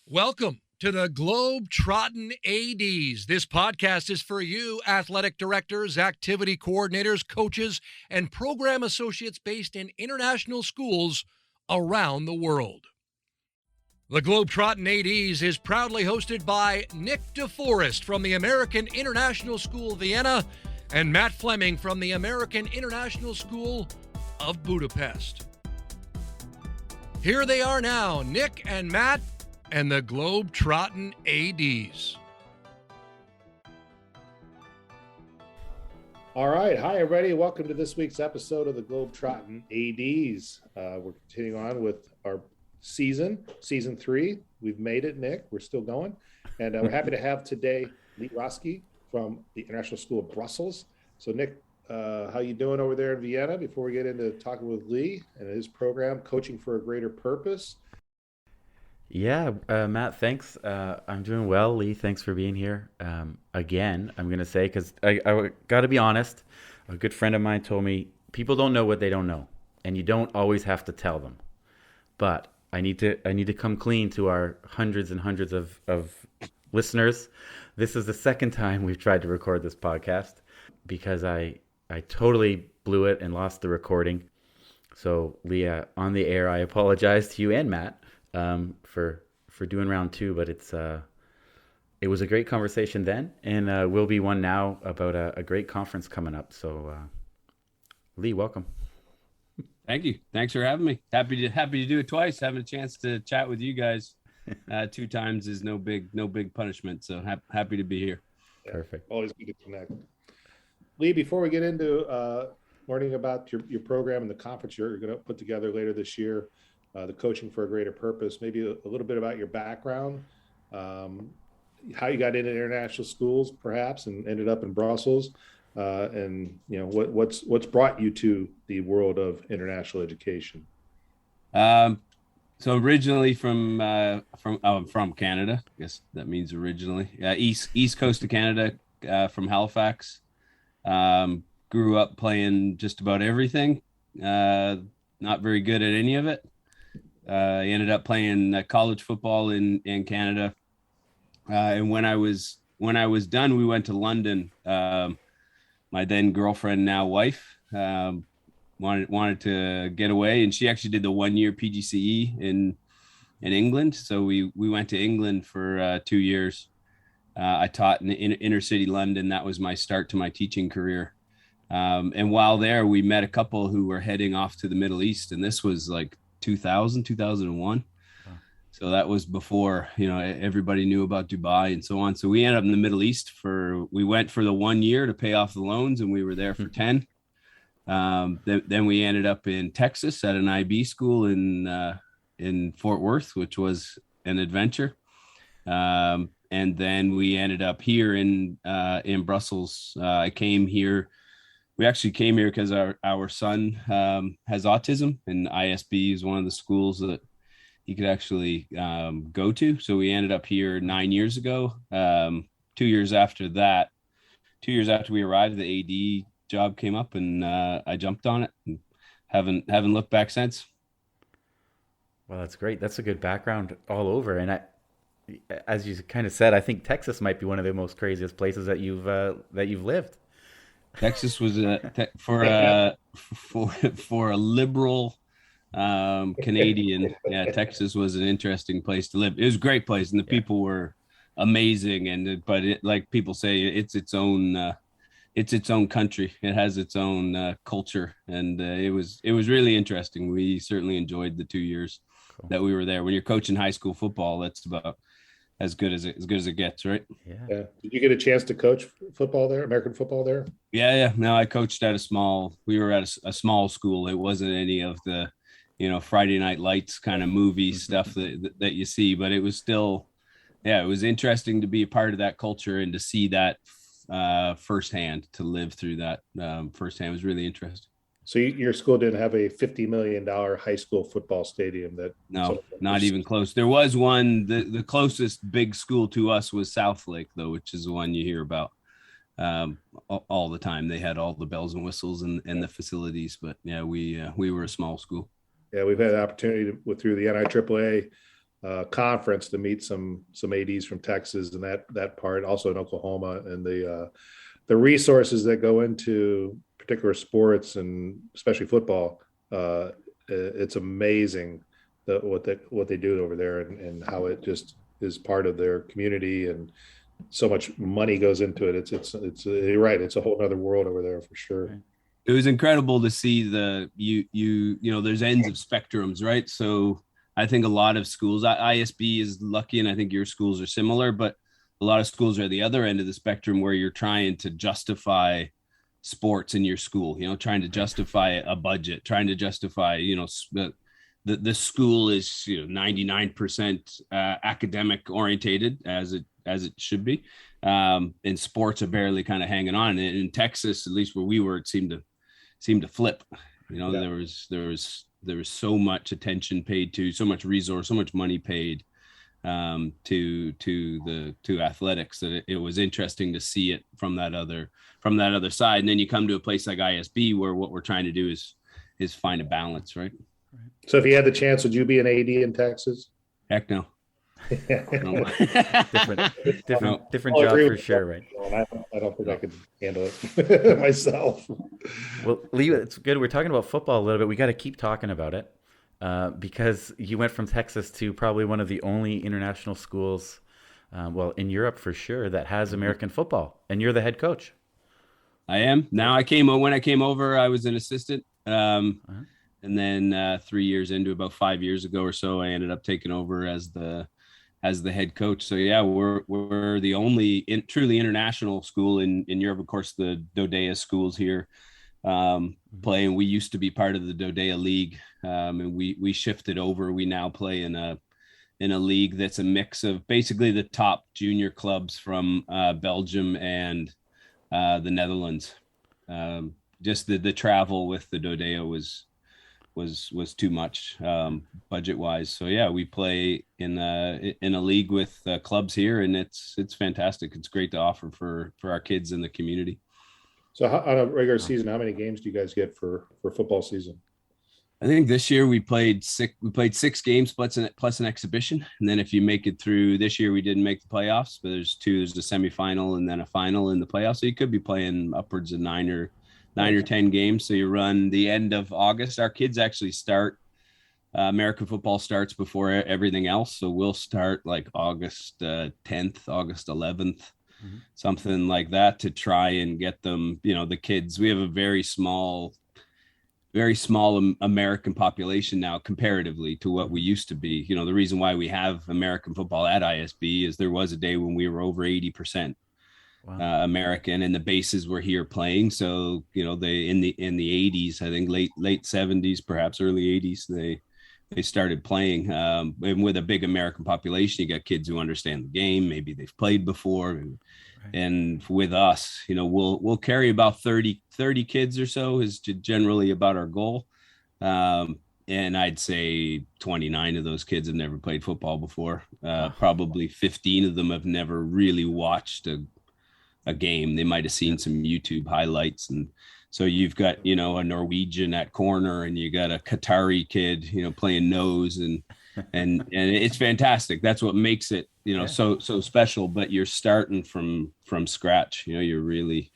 Welcome to the Globetrottin ADs. This podcast is for you, athletic directors, activity coordinators, coaches, and program associates based in international schools around the world. The Globetrottin ADs is proudly hosted by Nick DeForest from the American International School Vienna and Matt Fleming from the American International School of Budapest. Here they are now, Nick and Matt and the Globetrottin ADs. All right. Hi, everybody. Welcome to this week's episode of the Globetrottin ADs. We're continuing on with our season 3. We've made it, Nick. We're still going. And we're happy to have today Lee Roski from the International School of Brussels. So, Nick, how you doing over there in Vienna? Before we get into talking with Lee and his program, Coaching for a Greater Purpose. Yeah, Matt, thanks. I'm doing well. Lee, thanks for being here. Again, I'm going to say, because I got to be honest, a good friend of mine told me, people don't know what they don't know, and you don't always have to tell them. But I need to come clean to our hundreds and hundreds of listeners. This is the second time we've tried to record this podcast because I totally blew it and lost the recording. So, Leah, on the air, I apologize to you and Matt for doing round 2, but it was a great conversation then, and will be one now about a great conference coming up. So, Lee, welcome. Thank you. Thanks for having me. Happy to do it twice. Having a chance to chat with you guys 2 times is no big punishment. So happy to be here. Perfect. Always good to connect. Lee, before we get into learning about your program and the conference you're going to put together later this year, the Coaching for a Greater Purpose, maybe a little bit about your background, how you got into international schools, perhaps, and ended up in Brussels, and what's brought you to the world of international education. So originally from Canada, I guess that means originally, east coast of Canada, from Halifax. Grew up playing just about everything. Not very good at any of it. I ended up playing college football in Canada, and when I was done, we went to London. My then girlfriend, now wife, wanted to get away, and she actually did the 1-year PGCE in England. So we went to England for 2 years. I taught in inner city London. That was my start to my teaching career. And while there, we met a couple who were heading off to the Middle East, and this was like 2001. So that was before, everybody knew about Dubai and so on. So we ended up in the Middle East we went for the 1 year to pay off the loans, and we were there for 10. Then we ended up in Texas at an IB school in Fort Worth, which was an adventure. And then we ended up here in Brussels. I came here. We actually came here because our son has autism, and ISB is one of the schools that he could actually go to. So we ended up here 9 years ago. 2 years after that, 2 years after we arrived, the AD job came up, and I jumped on it and haven't looked back since. Well, that's great. That's a good background all over. And as you kind of said, I think Texas might be one of the most craziest places that you've lived. Texas was for a liberal Canadian. Yeah, Texas was an interesting place to live. It was a great place, and the people were amazing. But like people say, it's its own country. It has its own culture, and it was really interesting. We certainly enjoyed the 2 years that we were there. When you're coaching high school football, that's about as good as it gets, right? Yeah. Did you get a chance to coach football there, American football there? Yeah. No, I coached at we were at a small school. It wasn't any of the, Friday Night Lights kind of movie stuff that you see, but it was still, it was interesting to be a part of that culture and to see that firsthand, to live through that firsthand was really interesting. So your school didn't have a $50 million high school football stadium? No, not even close. There was one, the closest big school to us was Southlake, though, which is the one you hear about all the time. They had all the bells and whistles and the facilities, but yeah, we were a small school. Yeah, we've had the opportunity through the NIAAA conference to meet some ADs from Texas and that part, also in Oklahoma, and the resources that go into particular sports and especially football. It's amazing what they do over there, and how it just is part of their community, and so much money goes into it. It's you're right. It's a whole other world over there for sure. It was incredible to see you know, there's ends of spectrums, right? So I think a lot of schools, ISB is lucky, and I think your schools are similar, but a lot of schools are at the other end of the spectrum where you're trying to justify sports in your school, you know, trying to justify a budget, trying to justify, you know, the school is, you know, 99% academic orientated as it should be. And sports are barely kind of hanging on. And in Texas, at least where we were, it seemed to flip. You know, there was so much attention paid to, so much resource, so much money paid to athletics that it was interesting to see it from that other side. And then you come to a place like ISB where what we're trying to do is find a balance, right? So if you had the chance, would you be an AD in Texas? Heck no. different job for sure, right? I don't think I could handle it myself. Well, Lee, it's good. We're talking about football a little bit. We got to keep talking about it because you went from Texas to probably one of the only international schools, well, in Europe for sure, that has American football, and you're the head coach. I am. Now when I came over, I was an assistant. And then 3 years into, about 5 years ago or so, I ended up taking over as the head coach. So yeah, we're the only truly international school in Europe. Of course, the Dodea schools here play, and we used to be part of the Dodea League, and we shifted over. We now play in a league that's a mix of basically the top junior clubs from Belgium and the Netherlands. Just the travel with the Dodea was too much budget wise. So yeah, we play in a league with clubs here, and it's fantastic. It's great to offer for our kids in the community. So on a regular season, how many games do you guys get for football season? I think this year we played 6 games plus an exhibition. And then if you make it through this year, we didn't make the playoffs, but there's the semifinal and then a final in the playoffs. So you could be playing upwards of 9 or 10 games. So you run the end of August. Our kids actually start, American football starts before everything else. So we'll start like August 10th, August 11th, something like that, to try and get them, you know, the kids. We have a very small American population now comparatively to what we used to be. You know, the reason why we have American football at ISB is there was a day when we were over 80%. Wow. American, and the bases were here playing. So, you know, in the 80s, I think late 70s, perhaps early 80s, they started playing. And with a big American population, you got kids who understand the game. Maybe they've played before. And with us, you know, we'll carry about 30 kids or so is generally about our goal. And I'd say 29 of those kids have never played football before. Probably 15 of them have never really watched a game. They might have seen some YouTube highlights. And so you've got, you know, a Norwegian at corner, and you got a Qatari kid, you know, playing nose, and it's fantastic. That's what makes it, you know, so special. But you're starting from scratch. You know, you're really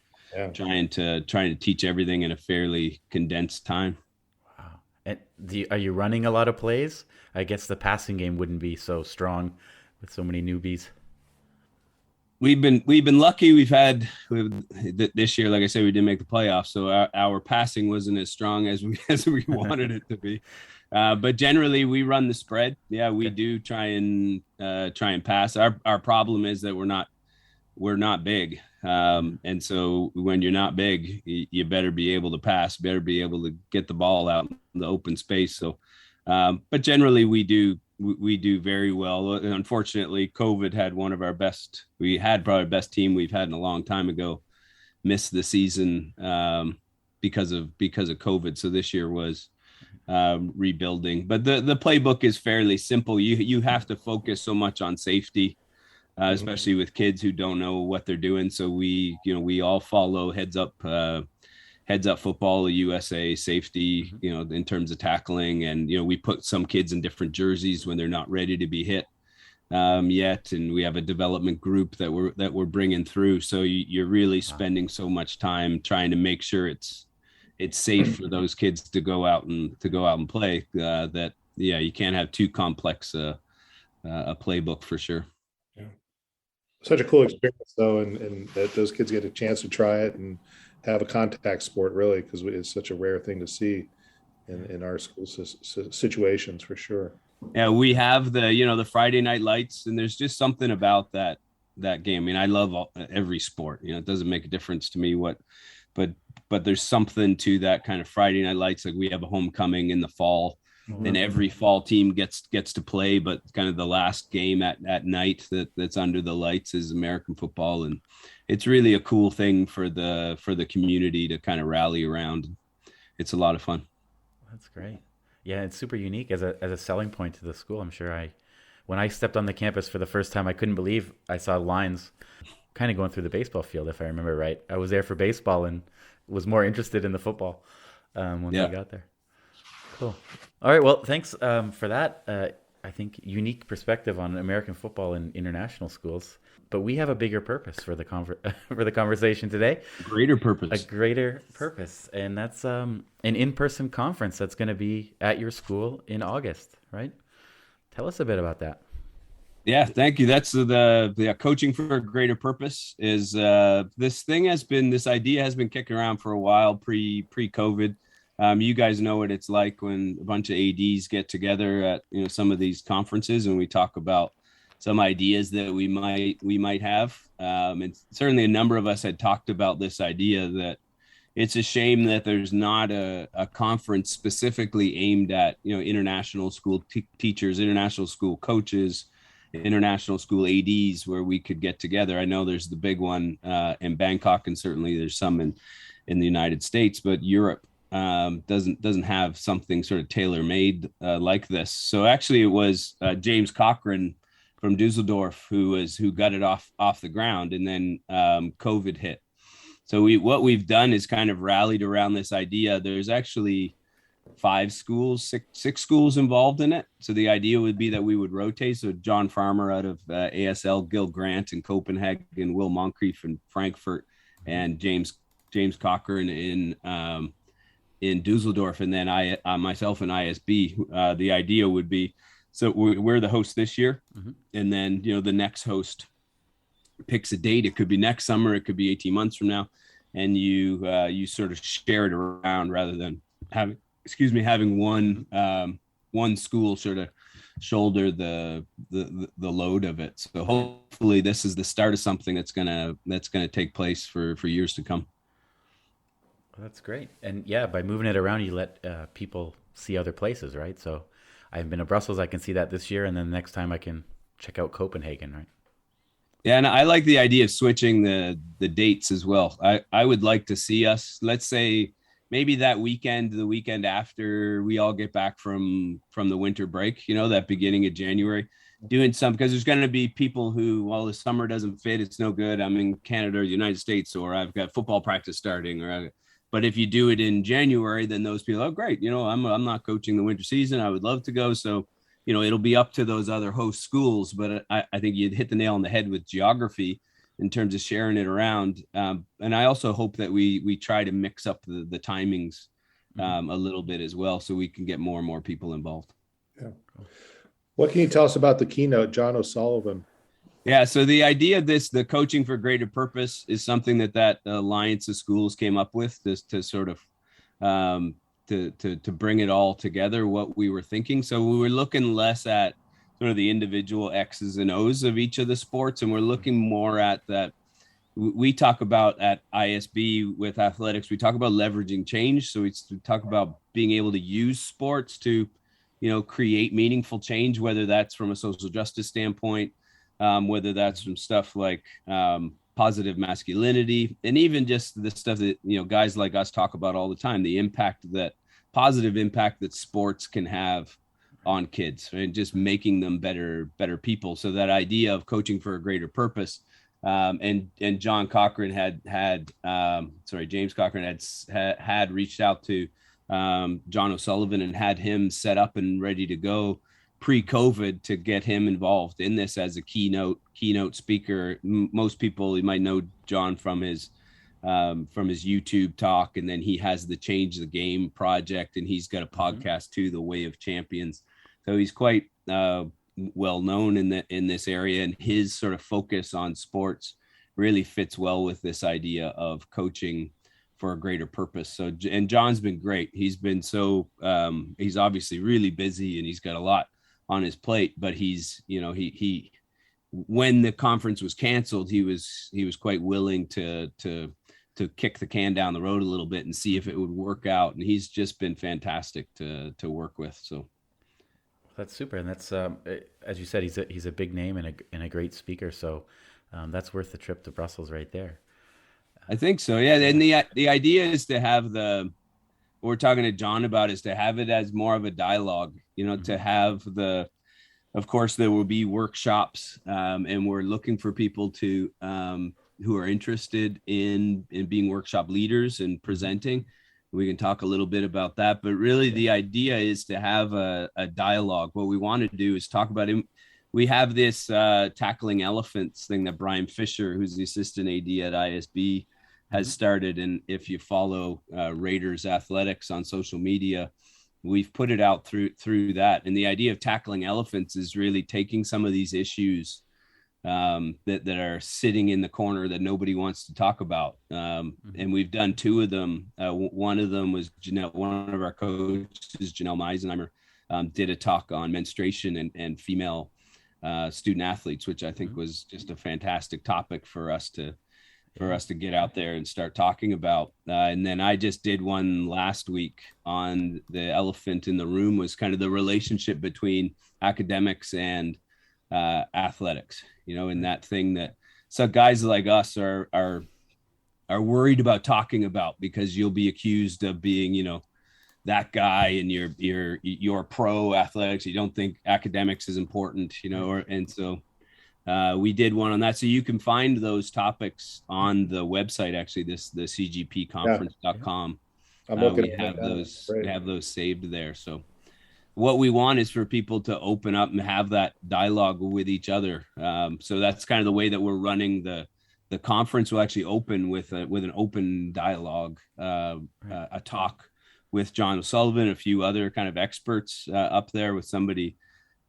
trying to teach everything in a fairly condensed time. Wow. And are you running a lot of plays? I guess the passing game wouldn't be so strong with so many newbies. We've been lucky. We've this year, like I said, we didn't make the playoffs, so our passing wasn't as strong as we wanted it to be. But generally, we run the spread. Yeah, we do try and pass. Our problem is that we're not big, and so when you're not big, you better be able to pass. Better be able to get the ball out in the open space. So, but generally, we do very well. Unfortunately, COVID had we had probably the best team we've had in a long time ago miss the season because of COVID. So this year was rebuilding, but the playbook is fairly simple. You have to focus so much on safety, especially with kids who don't know what they're doing. So we all follow heads up football, USA safety, you know, in terms of tackling. And, you know, we put some kids in different jerseys when they're not ready to be hit. yet, and we have a development group that we're bringing through. So you're really spending so much time trying to make sure it's safe for those kids to go out and play. That you can't have too complex a playbook for sure. Yeah. Such a cool experience though, and that those kids get a chance to try it and have a contact sport really, because it's such a rare thing to see in our school situations for sure. Yeah, we have the Friday night lights, and there's just something about that game. I mean, I love every sport. It doesn't make a difference to me but there's something to that kind of Friday night lights. Like we have a homecoming in the fall, and every fall team gets to play, but kind of the last game at night that's under the lights is American football, and it's really a cool thing for the community to kind of rally around. It's a lot of fun. That's great. Yeah, it's super unique as a selling point to the school. I'm sure when I stepped on the campus for the first time, I couldn't believe I saw lines kind of going through the baseball field, if I remember right. I was there for baseball and was more interested in the football once I got there. Cool. All right. Well, thanks for that. I think unique perspective on American football in international schools. But we have a bigger purpose for the for the conversation today. A greater purpose, and that's an in-person conference that's going to be at your school in August, right? Tell us a bit about that. Yeah, thank you. That's the coaching for a greater purpose. Is this idea has been kicking around for a while pre-COVID. You guys know what it's like when a bunch of ADs get together at some of these conferences, and we talk about some ideas that we might have. And certainly a number of us had talked about this idea that it's a shame that there's not a conference specifically aimed at international school teachers, international school coaches, international school ADs, where we could get together. I know there's the big one in Bangkok, and certainly there's some in the United States, but Europe doesn't have something sort of tailor-made like this. So actually it was James Cochran from Dusseldorf who got it off the ground, and then COVID hit. So what we've done is kind of rallied around this idea. There's actually six schools involved in it. So the idea would be that we would rotate. So John Farmer out of ASL, Gil Grant in Copenhagen, Will Moncrief in Frankfurt, and James Cochran in Dusseldorf, and then I myself in ISB. The idea would be, so we're the host this year, and then the next host picks a date. It could be next summer, it could be 18 months from now, and you sort of share it around rather than having one school sort of shoulder the load of it. So hopefully this is the start of something that's gonna take place for years to come. Well, that's great. And yeah, by moving it around, you let people see other places, right? So I've been to Brussels. I can see that this year, and then next time I can check out Copenhagen, right? Yeah, and I like the idea of switching the dates as well. I would like to see us, let's say, maybe that weekend, the weekend after we all get back from the winter break, that beginning of January, doing some, because there's going to be people who, well, the summer doesn't fit, it's no good, I'm in Canada or the United States, or I've got football practice starting, but if you do it in January, then those people, oh, great, I'm not coaching the winter season, I would love to go. So, it'll be up to those other host schools, but I think you'd hit the nail on the head with geography in terms of sharing it around. And I also hope that we try to mix up the timings a little bit as well, so we can get more and more people involved. Yeah. What can you tell us about the keynote, John O'Sullivan? Yeah, so the idea of the coaching for greater purpose is something that Alliance of Schools came up with to sort of to bring it all together, what we were thinking. So we were looking less at sort of the individual X's and O's of each of the sports, and we're looking more at that. We talk about at ISB with athletics, we talk about leveraging change. So we talk about being able to use sports to, create meaningful change, whether that's from a social justice standpoint, whether that's from stuff like positive masculinity, and even just the stuff that, guys like us talk about all the time, the positive impact that sports can have on kids, and just making them better people. So that idea of coaching for a greater purpose, and James Cochran had reached out to John O'Sullivan and had him set up and ready to go pre-COVID to get him involved in this as a keynote speaker. Most people, you might know John from his YouTube talk, and then he has the Change the Game project, and he's got a podcast too, The Way of Champions. So he's quite well known in this area, and his sort of focus on sports really fits well with this idea of coaching for a greater purpose. So, and John's been great. He's been he's obviously really busy, and he's got a lot on his plate, but he's, he when the conference was canceled, he was quite willing to kick the can down the road a little bit and see if it would work out. And he's just been fantastic to work with. So that's super. And that's, as you said, he's a big name and a great speaker. So that's worth the trip to Brussels right there. I think so. Yeah. And the idea is to have what we're talking to John about is to have it as more of a dialogue, to have of course there will be workshops, and we're looking for people to, who are interested in being workshop leaders and presenting. We can talk a little bit about that, but really the idea is to have a dialogue. What we want to do is talk about him. We have this tackling elephants thing that Brian Fisher, who's the assistant AD at ISB, has started. And if you follow Raiders Athletics on social media, we've put it out through that. And the idea of tackling elephants is really taking some of these issues that are sitting in the corner that nobody wants to talk about. And we've done two of them. One of them was one of our coaches, Janelle Meisenheimer, did a talk on menstruation and female student athletes, which I think was just a fantastic topic for us to get out there and start talking about. And then I just did one last week on the elephant in the room, was kind of the relationship between academics and athletics, and that thing that some guys like us are worried about talking about, because you'll be accused of being, that guy, and you're pro athletics. You don't think academics is important, and so we did one on that. So you can find those topics on the website, actually, the cgpconference.com. We have those saved there. So what we want is for people to open up and have that dialogue with each other. So that's kind of the way that we're running the conference. Will actually open with an open dialogue, a talk with John O'Sullivan, a few other kind of experts up there, with somebody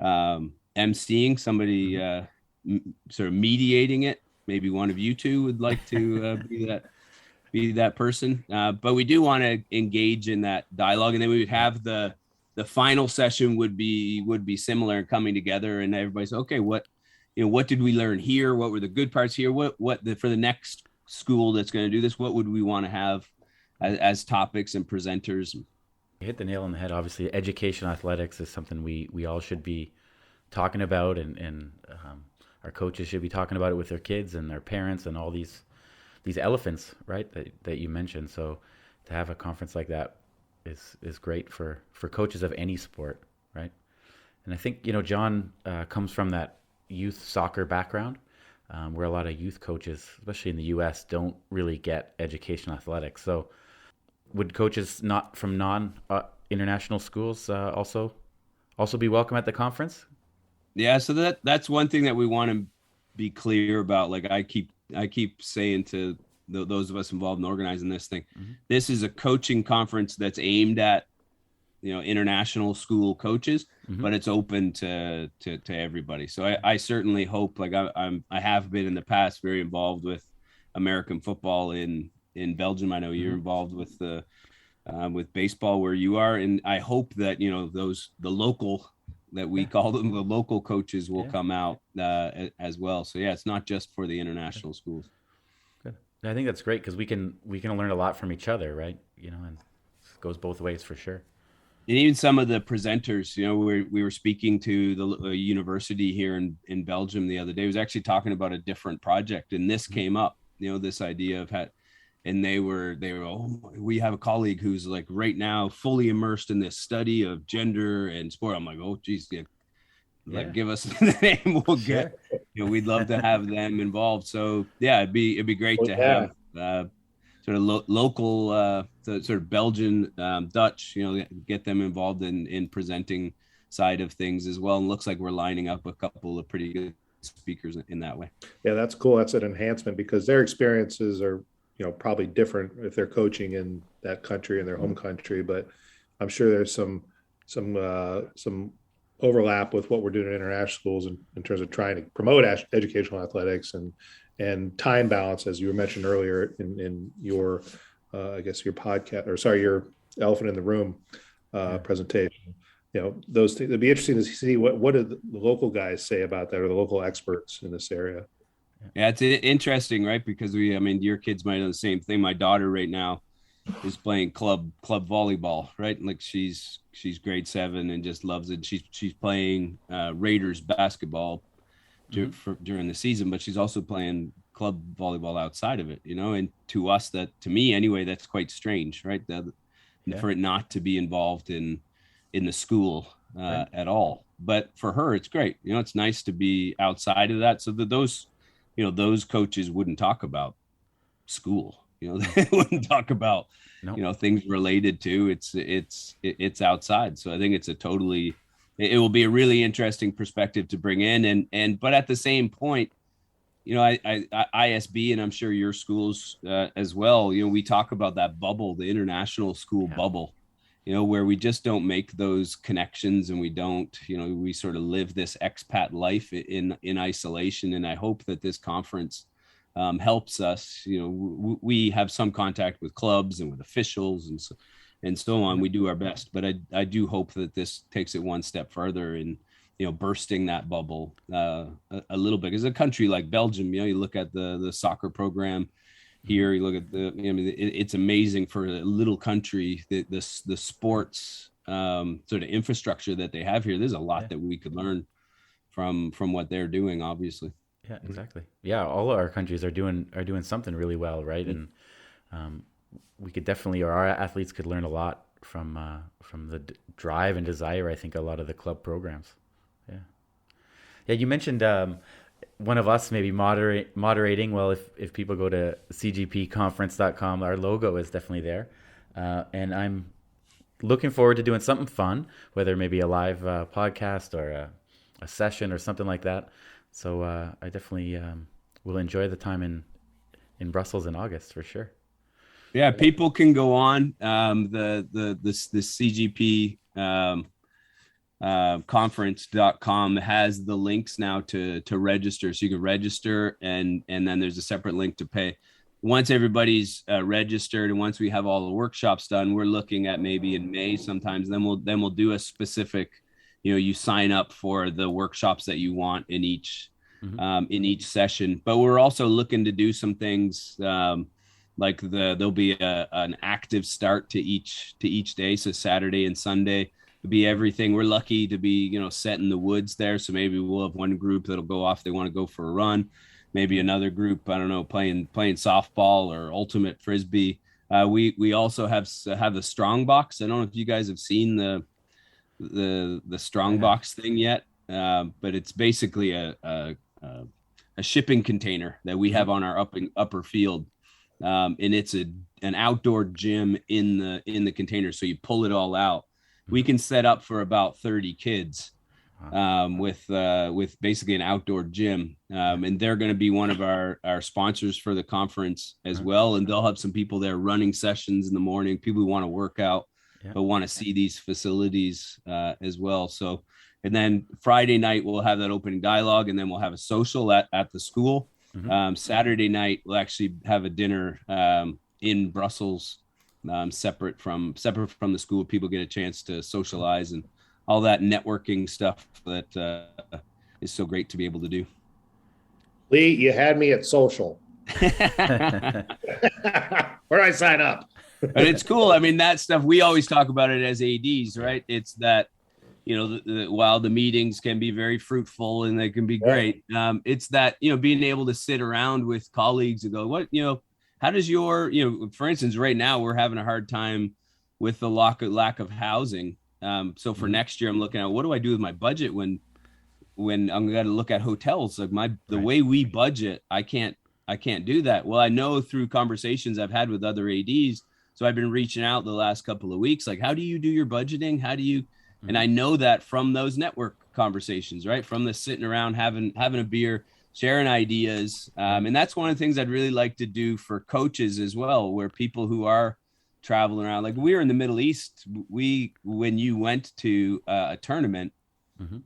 emceeing, somebody sort of mediating it. Maybe one of you two would like to be that person. But we do want to engage in that dialogue, and then we would have the final session would be similar and coming together, and everybody's okay. What did we learn here? What were the good parts here? For the next school that's going to do this, what would we want to have as topics and presenters? You hit the nail on the head. Obviously, education athletics is something we all should be talking about, and our coaches should be talking about it with their kids and their parents and all these elephants, right, that you mentioned. So to have a conference like that is great for coaches of any sport, right? And I think, John comes from that youth soccer background, where a lot of youth coaches, especially in the U.S., don't really get education athletics. So would coaches not from non-international schools also be welcome at the conference? Yeah, so that's one thing that we want to be clear about. Like I keep saying to those of us involved in organizing this thing, this is a coaching conference that's aimed at international school coaches, but it's open to everybody. So I certainly hope, like I have been in the past very involved with American football in Belgium. I know you're involved with with baseball where you are, and I hope that the local, that we call them, the local coaches will come out as well. So yeah, it's not just for the international schools. Good. I think that's great, because we can learn a lot from each other, right? And it goes both ways for sure. And even some of the presenters, we were speaking to the university here in Belgium the other day. It was actually talking about a different project, and this came up, this idea of and they were, we have a colleague who's like right now fully immersed in this study of gender and sport. I'm like, oh geez, give us the name. We'll get, we'd love to have them involved. So yeah, it'd be great to have sort of local, sort of Belgian, Dutch, get them involved in presenting side of things as well. And looks like we're lining up a couple of pretty good speakers in that way. Yeah, that's cool. That's an enhancement because their experiences are, probably different if they're coaching in that country, in their home country, but I'm sure there's some overlap with what we're doing in international schools in terms of trying to promote educational athletics and time balance, as you mentioned earlier in your, I guess your podcast, or sorry, your elephant in the room presentation. Those things, it'd be interesting to see what do the local guys say about that, or the local experts in this area. Yeah, it's interesting, right? Because your kids might know the same thing. My daughter right now is playing club volleyball, right? Like she's grade 7 and just loves it. She's playing Raiders basketball during the season, but she's also playing club volleyball outside of it, and to me anyway, that's quite strange, right? For it not to be involved in the school at all. But for her, it's great. It's nice to be outside of that, so that those coaches wouldn't talk about school. They wouldn't talk about things related to it's outside. So I think it will be a really interesting perspective to bring in. But at the same point, ISB, and I'm sure your schools as well, we talk about that bubble, the international school bubble, where we just don't make those connections, and we sort of live this expat life in isolation. And I hope that this conference helps us. We have some contact with clubs and with officials and so on. We do our best, but I do hope that this takes it one step further in bursting that bubble a little bit. Because a country like Belgium, you look at the soccer program here, you look at it's amazing for a little country, the sports sort of infrastructure that they have here. There's a lot that we could learn from what they're doing, obviously. Yeah, exactly. Yeah, all our countries are doing something really well, right? And we could definitely, or our athletes could learn a lot from the drive and desire, I think, a lot of the club programs. Yeah, you mentioned one of us maybe moderating. Well, if people go to cgpconference.com, our logo is definitely there, and I'm looking forward to doing something fun, whether maybe a live podcast or a session or something like that. So I definitely will enjoy the time in Brussels in August for sure. Yeah, people can go on the CGP conference.com has the links now to register, so you can register, and then there's a separate link to pay. Once everybody's registered, and once we have all the workshops done, we're looking at maybe in May sometimes. Then we'll do a specific, you sign up for the workshops that you want in each session. But we're also looking to do some things like there'll be an active start to each day. So Saturday and Sunday will be everything. We're lucky to be set in the woods there, so maybe we'll have one group that'll go off, they want to go for a run. Maybe another group, I don't know, playing softball or ultimate frisbee. We also have the strong box. I don't know if you guys have seen the strong box thing yet, but it's basically a shipping container that we have on our upper field, and it's an outdoor gym in the container. So you pull it all out. We can set up for about 30 kids. With basically an outdoor gym, and they're going to be one of our sponsors for the conference as well. And they'll have some people there running sessions in the morning, people who want to work out, but want to see these facilities as well. So, and then Friday night, we'll have that opening dialogue, and then we'll have a social at the school. Saturday night, we'll actually have a dinner in Brussels, separate from the school. People get a chance to socialize and all that networking stuff that is so great to be able to do. Lee, you had me at social. Where do I sign up? But it's cool. I mean, that stuff, we always talk about it as ADs, right? It's that, while the meetings can be very fruitful and they can be great, it's that, being able to sit around with colleagues and go, how does your, for instance, right now we're having a hard time with the lack of housing. So for next year, I'm looking at what do I do with my budget when I'm going to look at hotels. Like the way we budget, I can't do that. Well, I know through conversations I've had with other ADs. So I've been reaching out the last couple of weeks, like, how do you do your budgeting? How do you And I know that from those network conversations, right? From the sitting around, having a beer, sharing ideas. And that's one of the things I'd really like to do for coaches as well, where people who are traveling around, like we were in the Middle East, when you went to a tournament,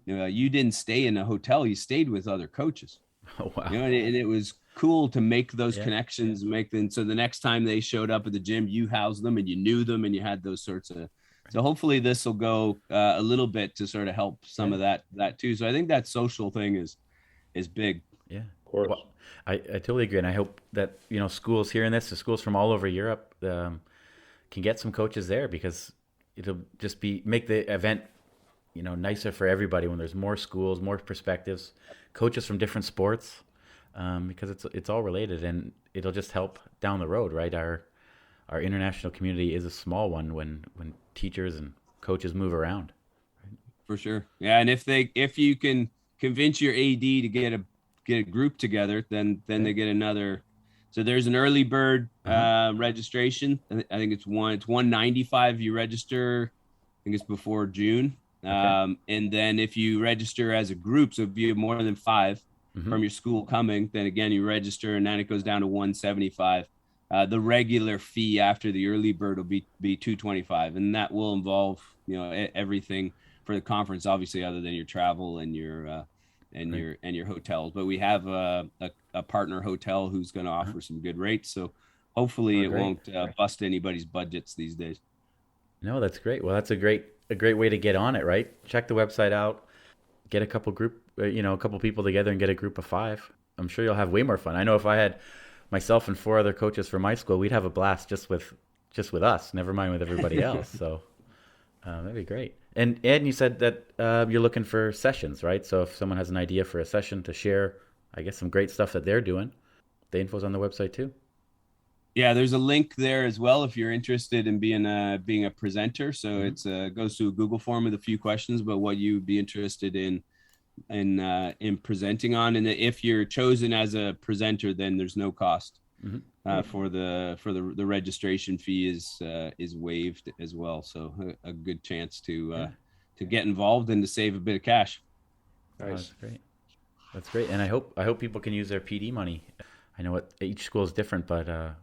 you didn't stay in a hotel, you stayed with other coaches. Oh, wow. And it was cool to make those connections, so the next time they showed up at the gym, you housed them and you knew them and you had those sorts of. So hopefully this will go a little bit to sort of help some of that too. So I think that social thing is big. Yeah, Of course. Well, I totally agree, and I hope that schools hearing this, the schools from all over Europe, can get some coaches there, because it'll just make the event nicer for everybody when there's more schools, more perspectives, coaches from different sports, because it's all related, and it'll just help down the road, right? Our international community is a small one when teachers and coaches move around. Right? For sure. Yeah. And if you can convince your AD to get a group together, then they get another. So there's an early bird registration. I think it's $195. You register, I think it's before June. Okay. And then if you register as a group, so if you have more than 5 from your school coming, then again, you register, and then it goes down to $175. The regular fee after the early bird will be $225, and that will involve everything for the conference, obviously, other than your travel and your your hotels. But we have a partner hotel who's going to offer some good rates, so hopefully it won't bust anybody's budgets these days. No, that's great. Well, that's a great way to get on it, right? Check the website out, get a couple people together and get a group of 5. I'm sure you'll have way more fun. I know if I had myself and 4 other coaches from my school, we'd have a blast just with us, never mind with everybody else. So that'd be great. And you said that you're looking for sessions, right? So if someone has an idea for a session to share, I guess, some great stuff that they're doing, the info's on the website too. Yeah, there's a link there as well if you're interested in being a presenter. So it's goes to a Google form with a few questions about what you'd be interested in presenting on, and if you're chosen as a presenter, then there's no cost for the registration fee is waived as well. So a good chance to get involved and to save a bit of cash. Nice. That's great, and I hope people can use their PD money. I know each school is different, but I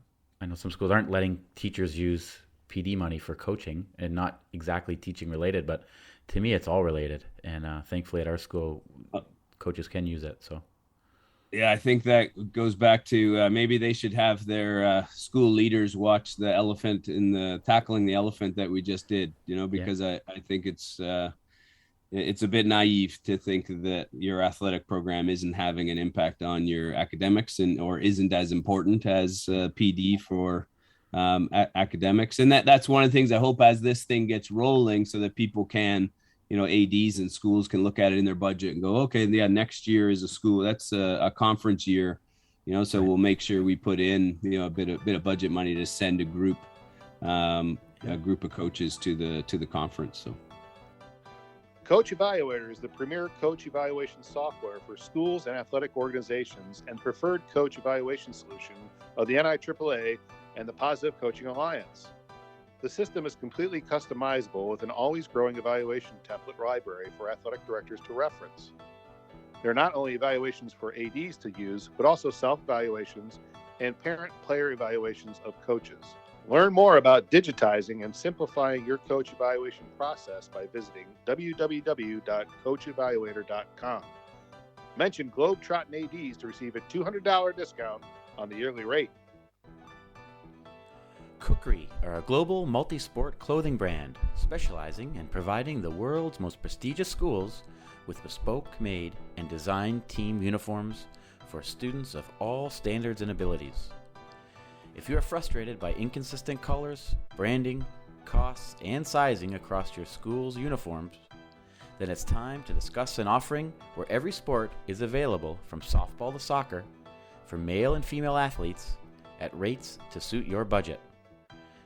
know some schools aren't letting teachers use PD money for coaching, and not exactly teaching related, but to me, it's all related, and thankfully at our school, coaches can use it. So, yeah, I think that goes back to maybe they should have their school leaders watch the elephant in the tackling the elephant that we just did. Because I think it's a bit naive to think that your athletic program isn't having an impact on your academics or isn't as important as PD for academics. And that's one of the things I hope as this thing gets rolling, so that people can, ADs and schools can look at it in their budget and go, okay, yeah, next year is a school, that's a conference year, so we'll make sure we put in, a bit of budget money to send a group of coaches to the conference. So Coach Evaluator is the premier coach evaluation software for schools and athletic organizations and preferred coach evaluation solution of the NIAAA and the Positive Coaching Alliance. The system is completely customizable with an always growing evaluation template library for athletic directors to reference. There are not only evaluations for ADs to use, but also self-evaluations and parent-player evaluations of coaches. Learn more about digitizing and simplifying your coach evaluation process by visiting www.coachevaluator.com. Mention Globetrottin ADs to receive a $200 discount on the yearly rate. Kukri are a global multi-sport clothing brand specializing in providing the world's most prestigious schools with bespoke made and designed team uniforms for students of all standards and abilities. If you are frustrated by inconsistent colors, branding, costs, and sizing across your school's uniforms, then it's time to discuss an offering where every sport is available from softball to soccer for male and female athletes at rates to suit your budget.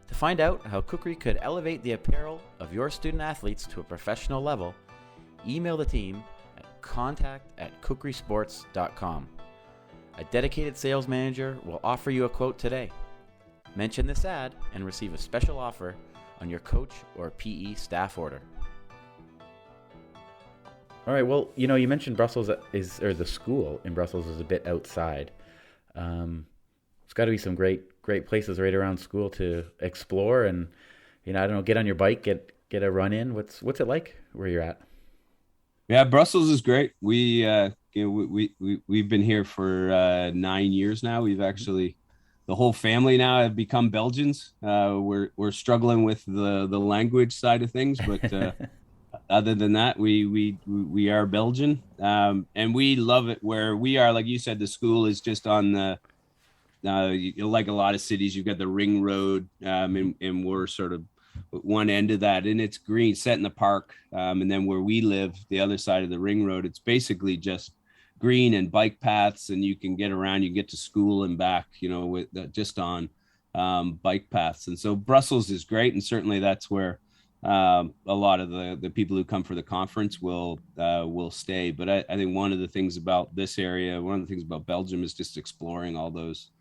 To find out how Kukri could elevate the apparel of your student athletes to a professional level, email the team at contact@kukrisports.com. A dedicated sales manager will offer you a quote today. Mention this ad and receive a special offer on your coach or PE staff order. All right. Well, you mentioned Brussels or the school in Brussels is a bit outside. It's got to be some great places right around school to explore, and I don't know, get on your bike, get a run in. What's it like where you're at? Yeah, Brussels is great. We've been here for 9 years now. We've actually, the whole family now have become Belgians. We're struggling with the language side of things, but other than that, we are Belgian, and we love it where we are. Like you said, the school is just on the like a lot of cities, you've got the ring road, and we're sort of one end of that, and it's green, set in the park, and then where we live, the other side of the ring road, it's basically just green and bike paths, and you can get around, you get to school and back, with just on bike paths. And so Brussels is great, and certainly that's where a lot of the people who come for the conference will stay. But I think one of the things about this area, one of the things about Belgium is just exploring all those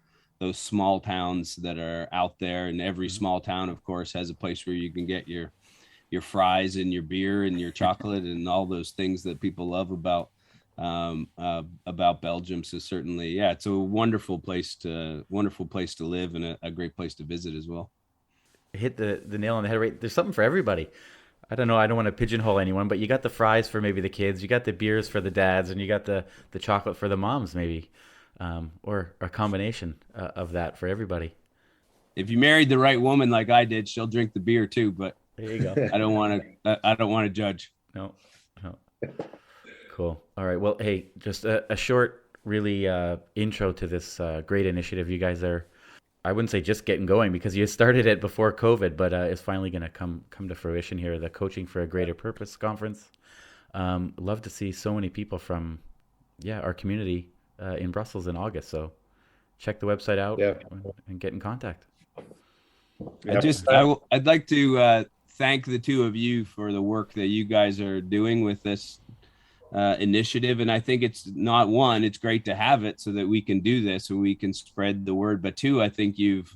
small towns that are out there. And every small town, of course, has a place where you can get your fries and your beer and your chocolate and all those things that people love about Belgium. So certainly, yeah, it's a wonderful place to live, and a great place to visit as well. Hit the nail on the head, right? There's something for everybody. I don't know, I don't want to pigeonhole anyone, but you got the fries for maybe the kids, you got the beers for the dads, and you got the chocolate for the moms, maybe, or a combination of that for everybody. If you married the right woman like I did, she'll drink the beer too, but there you go. I don't want to judge. No. Cool. All right. Well, hey, just a short, really intro to this great initiative. You guys are, I wouldn't say just getting going because you started it before COVID, but it's finally going to come to fruition here. The Coaching for a Greater Purpose conference. Love to see so many people from, our community in Brussels in August. So check the website out and get in contact. I'd like to thank the two of you for the work that you guys are doing with this initiative. And I think it's not one, it's great to have it so that we can do this and we can spread the word. But two, I think you've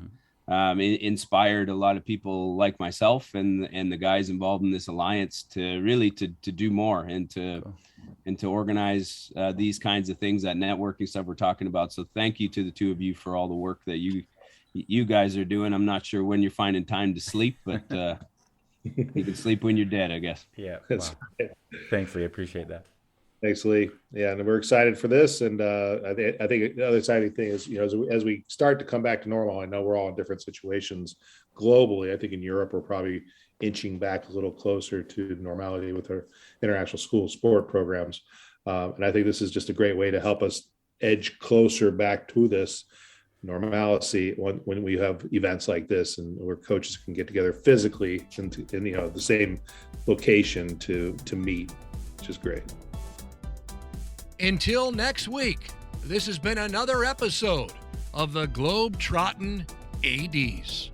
inspired a lot of people like myself and the guys involved in this alliance to really to do more and to organize these kinds of things, that networking stuff we're talking about. So thank you to the two of you for all the work that you guys are doing. I'm not sure when you're finding time to sleep, but you can sleep when you're dead, I guess. Yeah. Wow. Thanks, Lee. Appreciate that. Thanks, Lee. Yeah, and we're excited for this. And I think the other exciting thing is, as we start to come back to normal, I know we're all in different situations globally. I think in Europe, we're probably inching back a little closer to normality with our international school sport programs. And I think this is just a great way to help us edge closer back to this normalcy when we have events like this and where coaches can get together physically in the same location to meet, which is great. Until next week, this has been another episode of the Globetrottin ADs.